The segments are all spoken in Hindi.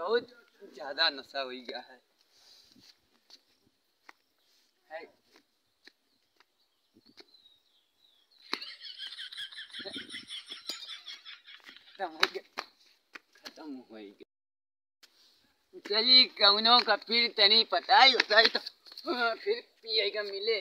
बहुत ज्यादा नशा हो गया है। खत्म हो गया। चलिए कौनों का फिर तनी पता ही होता है तो फिर पिएगा मिले।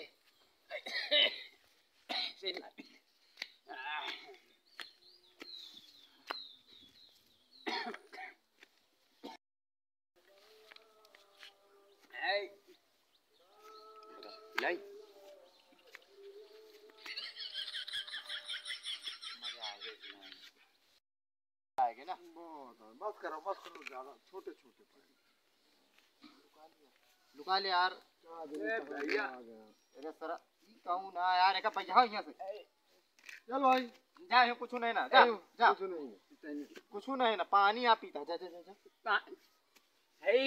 आएगा ना बस करो ज्यादा छोटे छोटे लुका ले यार। भैया अरे सर कहूँ ना यार एक पैसा यहाँ से चल भाई जा कुछ नहीं ना जा जा कुछ नहीं ना पानी आप पीता जा जा जा है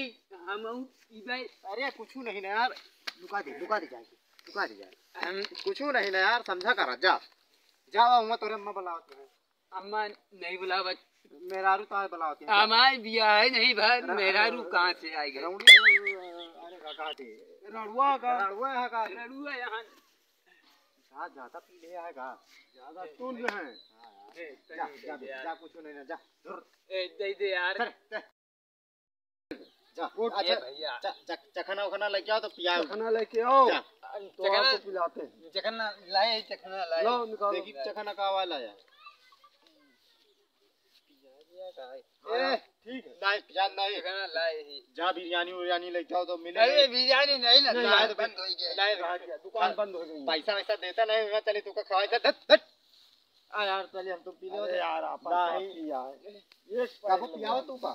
हम अरे कुछ नहीं ना यार लुका दे जाएगी लुका दे जाए कुछ नहीं ना यार समझा कर जा जावा हूँ तोरे अम्मा बुलावती है। अम्मा नहीं बुलावत मेरा रू तो बुलावती है। हमारे बिया है नहीं भर मेरा रू कहाँ से आएगा। अरे कहाँ थे रड़ुआ है का रड़ुआ यहाँ ज्यादा पी ले आएगा ज्यादा सुन है। जा जा जा कुछ नहीं ना जा दे दे यार जा अच्छा भैया चखना उखना लेके आओ तो पिया चखना लेके आओ तो चखना आपको पिलाते हैं। चखना लाए चखना लाए लो निकालो देखी चखना का वाला है ठीक है नहीं जान नहीं चखना लाए ही जा बिरयानी लेके आओ तो मिले। अरे बिरयानी नहीं ना नहीं, बंद हो गया दुकान बंद हो गई। पैसा वैसा देता नहीं मैं चले तू का खवाए आ यार चले हम तो पी ले यार आप नहीं ये कब पियाओ तू का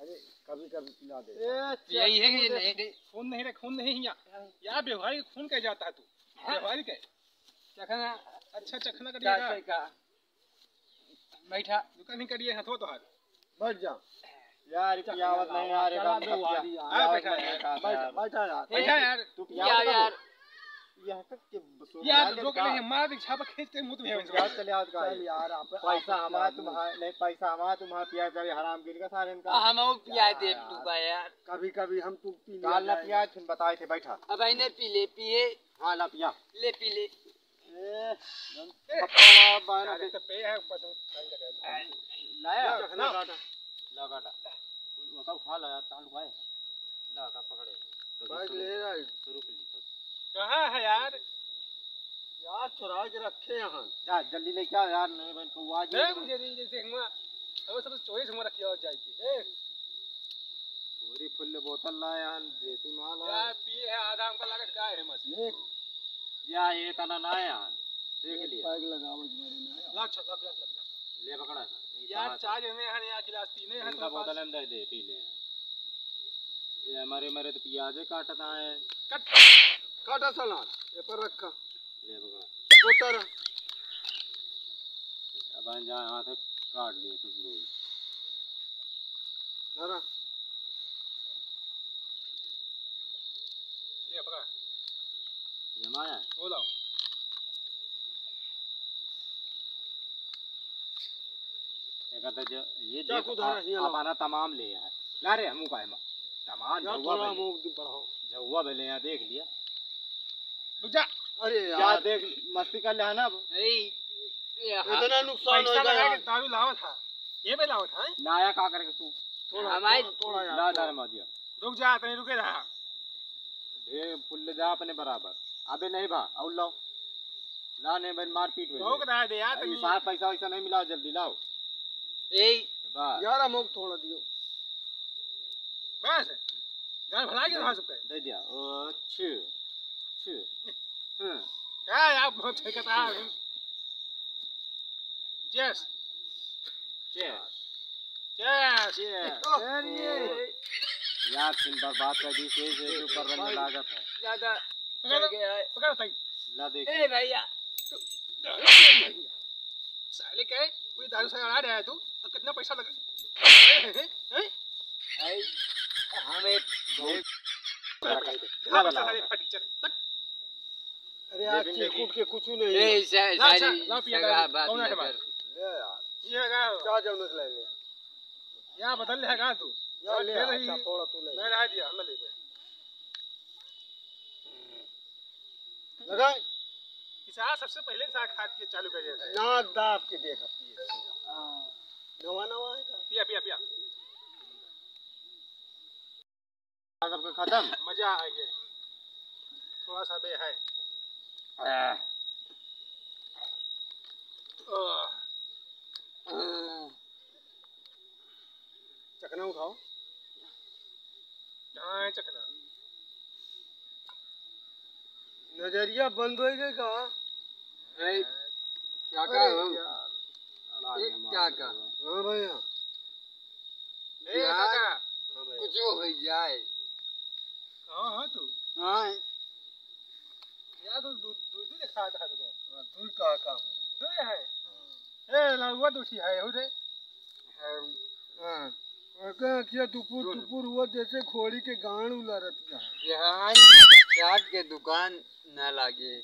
अरे कभी पिला दे। यही है कि नहीं खून नहीं यार व्यवहारिक खून कह जाता है तू व्यवहारिक है चखना अच्छा चखना करिएगा का बैठा दुकान नहीं करिए हाथों तो हाथ बैठ जा यार पियावत नहीं यार बैठा यार तू यार यह तक के यार रोक ले मार दे छापा खींच के मुंह में यार चले आओ का यार आप पैसा हमारा तुम्हारा नहीं पैसा हमारा तुम्हारा पिया जाए हराम गिर का सारे इनका हम पिया दे तू यार कभी हम तू पी काल ना पिया तुम बताए थे बैठा अब इन्हें पी ले पिए हां ला पिया ले पी ले पप्पा बाना तो पे है लाया लगाटा वो सब खा ला यार ताल गए ला का पकड़े बैग ले रहा है शुरू कर ली कहां है यार चुरा के रखे यहाँ जा जल्दी लेके आ यार नहीं बहन को आज नहीं मुझे नहीं जैसे हम सब चोरी से रखिए और जाके पूरी फुल बोतल ला यार देसी माल है यार पिए है आधा हमका लागत का है मत या ये तना ना है यार देख लिया बैग लगाओ मेरे ना ला छला गिलास ले पकड़ा यार चाय देने हैं या गिलास पीने हैं तो बोतल अंदर दे पी ले ये हमारे तो प्याज काटता है काटा सलाद ये पर रखा ले पकड़ा उतर अब जा हाथ काट लिए तो शुरू जरा ले पकड़ जमाया वो लाओ एक तो जो ये चाकू धारा हिया आप आना तमाम ले यार ला रे हमू का है तमाम थोड़ा मुंह बढ़ाओ जहुआ भले यहाँ देख लिया रुक जा अरे क्या यार देख मस्ती कर ले ना अब इतना नुकसान पैसा होगा लगा यार के दारू लावा था ये पे लावा था नाया का करके तू थोड़ा ला यार डर मत दिया रुक जा तने रुके रहा ढेर पुल्ले जा अपने बराबर अबे नहीं भा और लाओ ला नहीं बन मार पीट हो रोक रहा दे यार ये सारा पैसा वैसा नहीं मिला जल्दी लाओ बस यार अमुक थोड़ा दियो बस गाल भला के रहा सबके दे दिया ओ छ छ क्या यार बहुत ठेकता है चेस चेस चेस अरे यार तुम बर्बाद कर दी से ऊपर रंग लागत है ज्यादा चढ़ गया है पकड़ तई ला देख ए भैया साले के कोई दारू से आ रहा है तू और कितना पैसा लगा भाई हमें अरे यार चिरकुट के कुछ नहीं ए सारी ला पिया जगह बात कौन है न बात कर ले यार ये है क्या जब निकले ले यहाँ बदल ले है तू या ले ले रही। अच्छा थोड़ा तू ले मैं रहा दिया मैं ले गया लगा किसान सबसे पहले साग खाद के चालू कर दिया था नाक दाब के देख पिए नवा नवा है का पिया पिया पिया सबका खत्म मजा आ गया थोड़ा सा बे है चखना उठाओ कहाँ है चखना नजरिया बंद हो गई का क्या का क्या का हाँ भैया ए काका हाँ भैया कुछ हो जाए कहाँ है तू हाँ यार तू दूध दूध ही खा था तू दूर काका हूँ दूध है ए लाउवा दूठी है हो रे हाँ काका किया टुपुर टुपुर हुआ जैसे घोड़ी के गांड उलारत का बिहान चाट के दुकान न लागे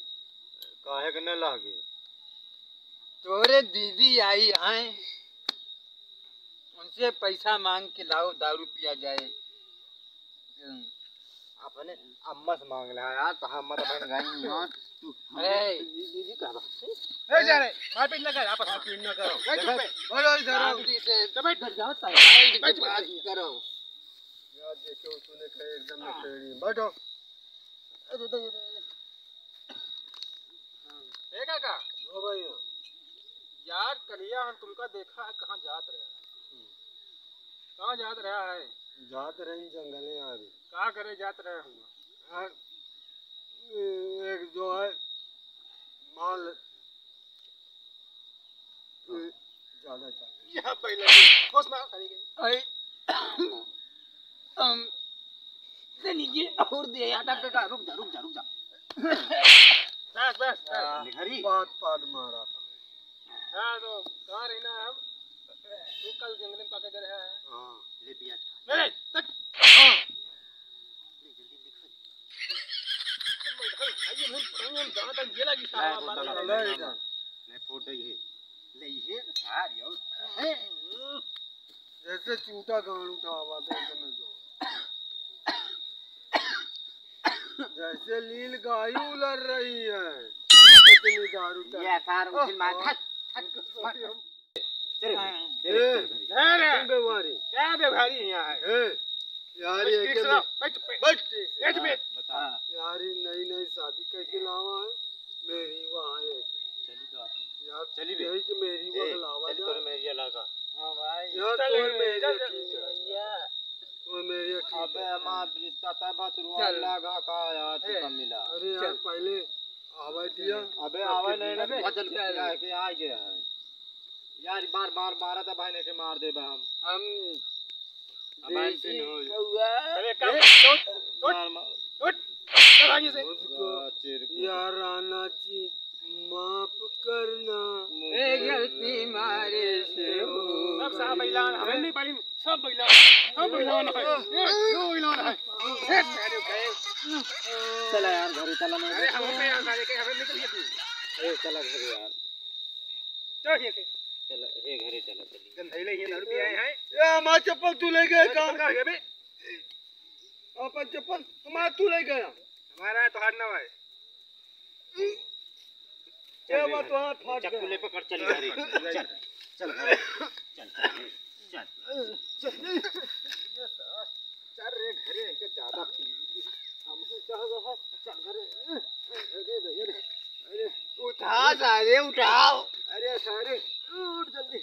काहे के न लागे तोरे दीदी आई हैं उनसे पैसा मांग के लाओ दारू पिया जाए अपने अम्मा से मांग ले यार तो हम मत बन गई यार तू दीदी कह दो ए जा रे मारपीट न कर आपस में पीट न करो ए चुप पे बोलो इधर आओ शांति से बैठ जाओ साइड के बात करो यार देखो तूने कहे एकदम में टेढ़ी बैठो ए काका ओ भैया यार कलिया हम तुमका देखा है कहाँ जात रहे कहाँ जात रहा है जात रही जंगले आ रही कहाँ करे जात रहे हम यार एक जो है माल ज्यादा चल यहाँ पहले बस ना खड़ी गई अरे नीचे और दे आटा बेटा रुक जा बस बस घरी पात पात मारा था हाँ तो कहाँ रहना है हम तू कल जंगल में पाके गए हैं हाँ ले पिया ले तक नहीं फोटो ये ले ये यार यो जैसे चूटा गांड उठावा तो न जो जैसे लील गाय उलर रही है इतनी दारू ये सार उठिल मार थक चल बेवारी क्या व्यवहारी यहाँ है यार ये के बैठ बट बैठ में बता यार नई नई शादी करके लावा है मेरी वहाँ एक चली तो यार चली बे। यही कि मेरी वहाँ लावा चली तोरे मेरी लगा हाँ भाई यार चल तोर मेरी चल ठीक है तोर मेरी ठीक अबे है हमार रिश्ता तय बात रुआ चल। लगा का यार तू कम मिला अरे यार पहले आवा दिया अबे आवे नहीं ना अबे, चल चल। क्या है कि आ गया है यार बार बार मारा था भाई ने के मार दे हम हम हमारे देसी से हो कौआ अरे काम उठ उठ चल आगे से मुझको यार राना जी माफ करना ए गलती मारे से हो सब साहब बैलान हमें नहीं पाली सब बैलान है यो बैलान है चला यार घरे चला मैं अरे हम पे यहाँ सारे के हमें निकलिए तू ए चला घरे यार चल ये से चला ए घरे चला चली गंधैले ये दारू पी आए हैं ए हमारा चप्पल तू ले गया काम का है बे अपन चप्पल हमारा तू ले गया हमारा तो हाथ ना है ये बात तो हाथ फाट चप्पू ले गया पकड़ चल घरे चल चल घरे चल चल चल रे घरे के ज्यादा पी हमसे चाह रहा चल घरे अरे उठा सारे उठाओ अरे सारे उठ जल्दी